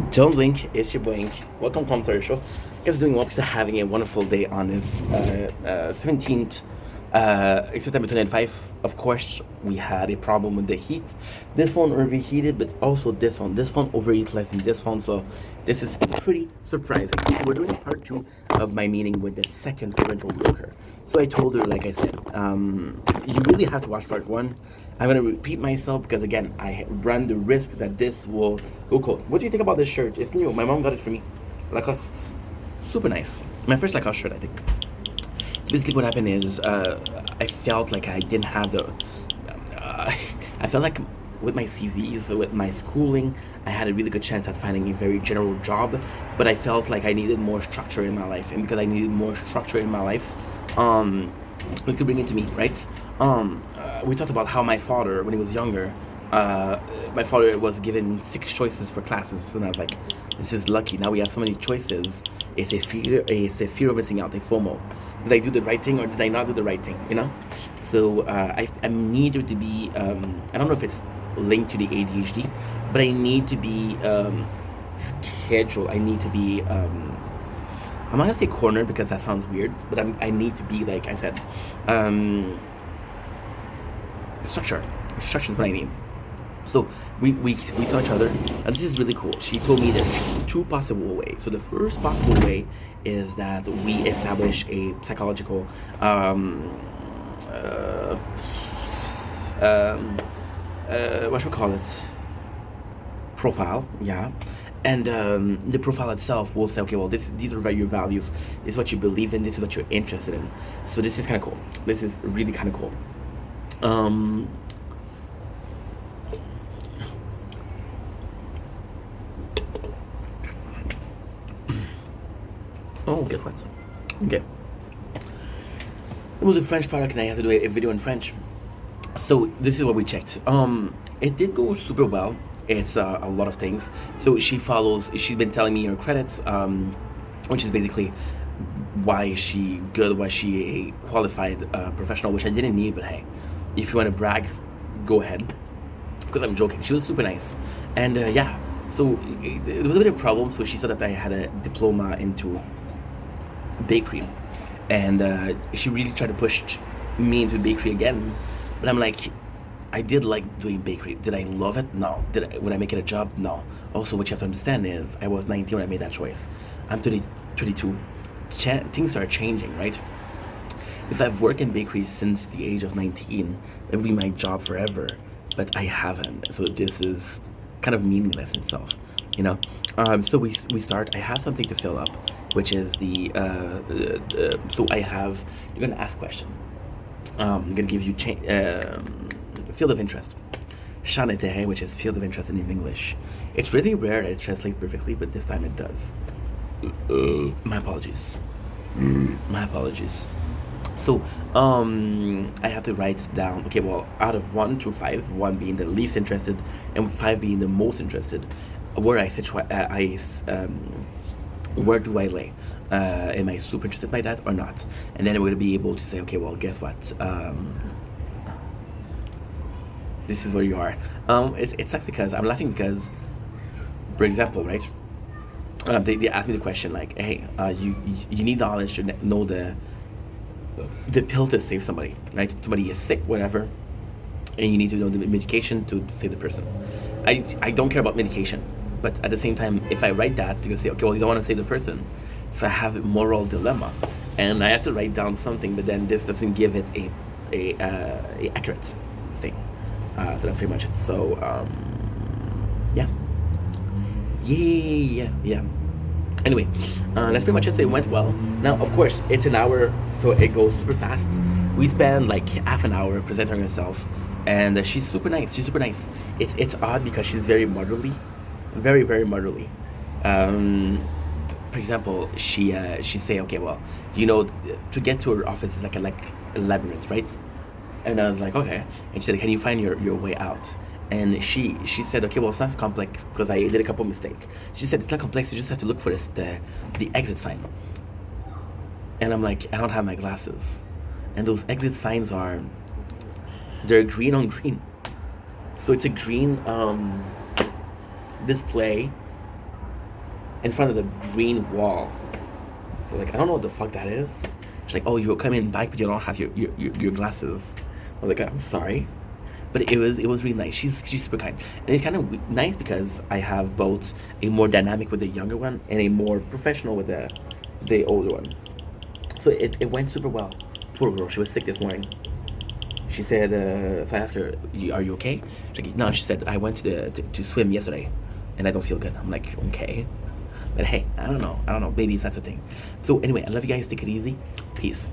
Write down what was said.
Don't blink, it's your blink. Welcome to our show. Guys, doing well. Still having a wonderful day on this 17th September 2025. Of course, we had a problem with the heat. This phone overheated, but also this one. This phone overheated less than this phone, so this is pretty surprising. So we're doing part two of my meeting with the second provincial broker. So I told her, like I said, you really have to watch part one. I'm gonna repeat myself because again, I run the risk that this will go cold. What do you think about this shirt? It's new. My mom got it for me. Lacoste, super nice. My first Lacoste shirt, I think. Basically, what happened is I felt like I didn't have the. I felt like with my CVs, with my schooling, I had a really good chance at finding a very general job, but I felt like I needed more structure in my life, and because I needed more structure in my life, it could bring it to me, right? We talked about how my father, when he was younger, my father was given six choices for classes, and I was like, "This is lucky. Now we have so many choices. It's a fear of missing out, a FOMO. Did I do the right thing or did I not do the right thing? You know." So I need to be. I don't know if it's linked to the ADHD, but I need to be scheduled. I need to be. I'm not gonna say cornered because that sounds weird, but I need to be like I said. Structure. Structure is what I need. So we saw each other, and this is really cool. She told me there's two possible ways. So the first possible way is that we establish a psychological uh, um, what should we call it? Profile, yeah. And the profile itself will say, okay, well, these are your values. This is what you believe in. This is what you're interested in. So this is kind of cool. This is really kind of cool. Um, oh, guess what? Okay. It was a French product, and I had to do a video in French. So this is what we checked. It did go super well. It's a lot of things. So she follows. She's been telling me her credits, which is basically why is she good? Why is she a qualified professional? Which I didn't need, but hey, if you want to brag, go ahead. Because I'm joking. She was super nice, and yeah. So there was a bit of problem. So she said that I had a diploma into bakery, and she really tried to push me into bakery again. But I'm like, I did like doing bakery. Did I love it? No. Would I make it a job? No. Also, what you have to understand is I was 19 when I made that choice. I'm 30, 32. Things are changing, right? If I've worked in bakery since the age of 19, that would be my job forever. But I haven't. So this is kind of meaningless in itself, you know? So we start. I have something to fill up, which is so I have, you're going to ask question. I'm going to give you field of interest. Champ d'intérêt, which is field of interest in English. It's really rare that it translates perfectly, but this time it does. My apologies. My apologies. So, I have to write down. Okay, well, out of one to five, one being the least interested, and five being the most interested, where where do I lay? Am I super interested by that or not? And then we're gonna be able to say, okay, well, guess what? This is where you are. It sucks because I'm laughing because, for example, right? They asked me the question like, hey, you need knowledge to know the pill to save somebody, right? Somebody is sick, whatever, and you need to know the medication to save the person. I don't care about medication, but at the same time, if I write that, they're gonna say, okay, well, you don't want to save the person, so I have a moral dilemma, and I have to write down something, but then this doesn't give it a accurate thing. So that's pretty much it. So yeah, yeah. Anyway, that's pretty much it. So it went well. Now, of course, it's an hour, so it goes super fast. We spend like half an hour presenting herself, and she's super nice. She's super nice. It's odd because she's very motherly, very very motherly. Um, for example, she say, okay, well, to get to her office is like a labyrinth, right? And I was like, okay. And she said, can you find your way out? And she said, okay, well, it's not complex because I did a couple mistakes. She said, it's not complex. You just have to look for the exit sign. And I'm like, I don't have my glasses. And those exit signs they're green on green. So it's a green display in front of the green wall. So like, I don't know what the fuck that is. She's like, oh, you're coming back, but you don't have your glasses. I was like, I'm sorry, but it was really nice. She's super kind, and it's kind of nice because I have both a more dynamic with the younger one and a more professional with the older one. So it went super well. Poor girl, she was sick this morning. She said, so I asked her, are you okay? She's like, no, she said, I went to swim yesterday and I don't feel good. I'm like, okay. But hey, I don't know. Maybe it's that's a thing. So anyway, I love you guys. Take it easy. Peace.